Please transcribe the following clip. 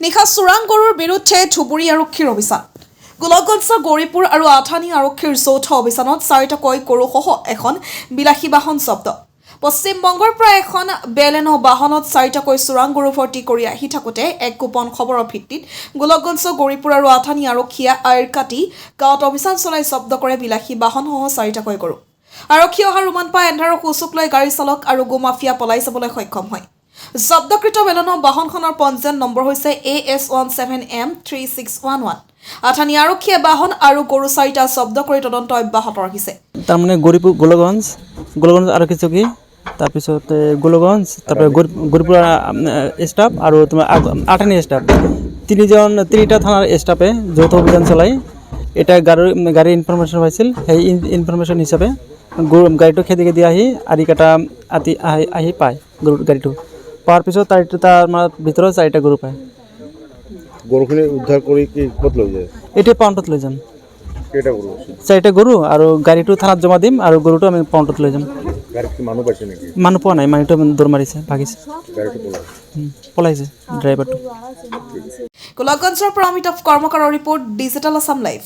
নিশা চোৰাং গৰুৰ বিৰুদ্ধে ধুবুৰী আৰক্ষীৰ অভিযান গোলকগঞ্জ গৌৰীপুৰ আৰু আঠানী আৰক্ষীৰ যৌথ অভিযানত 4টাকৈ গৰুসহ এখন বিলাসী বাহন জব্দ পশ্চিমবংগৰ পৰা এখন বেলেনো বাহনত 4টাকৈ চোৰাং গৰু ভৰ্তি কৰি আহি থাকোতে এক গোপন খবৰৰ ভিত্তিত গোলকগঞ্জ গৌৰীপুৰ আৰু আঠানী আৰক্ষীয়ে আইৰকাটি গাঁৱত অভিযান চলাই জব্দ কৰে বিলাসী বাহনসহ 4টাকৈ গৰু আৰক্ষী অহা ৰুমান পাই এন্ধাৰৰ সুচুক লৈ গাড়ী চালক আৰু গোমাফিয়া পলাই যাবলৈ সক্ষম হয় জব্দকৃত বেলনো বাহনখনৰ পঞ্জীয়ন নম্বৰ হৈছে AS17M3611 আঠানী আৰক্ষীয়ে বাহন আৰু গৰু 4টা জব্দ কৰি তদন্ত অব্যাহত ৰাখিছে তাৰ মানে গৌৰীপুৰ গোলকগঞ্জ আৰক্ষী চকী তাৰ পিছত গোলকগঞ্জ তাৰ গৌৰীপুৰ ষ্টাফ আৰু তোমাৰ আঠানী ষ্টাফ তিনিটা থানাৰ ষ্টাফে যৌথ অভিযান চলাই এটা গাড়ী ইনফৰমেশ্যন পাইছিল সেই ইনফৰমেশ্যন হিচাপে গাড়ীটো খেদি খেদি আহি আৰিকাটা আহি পায় গাড়ীটো পাৰ পিছত তাৰ ভিতৰত 4টা গৰু পায় গৰুখিনি উদ্ধাৰ কৰি কি ক'ত লৈ যায় এতিয়া পাউণ্ডত লৈ যাম কেইটা গৰু আছে 4টা গৰু আৰু গাড়ীটো থানাত জমা দিম আৰু গৰুটো আমি পাউণ্ডত লৈ যাম গাড়ীত কি মানুহ পাইছে নেকি মানুহ পোৱা নাই মানুহটো দৌৰ মাৰিছে ভাগিছে গাড়ীটো পলাইছে ড্ৰাইভাৰটো গোলকগঞ্জৰ পৰা অমিতাভ কৰ্মকাৰৰ ৰিপৰ্ট ডিজিটেল আছাম লাইভ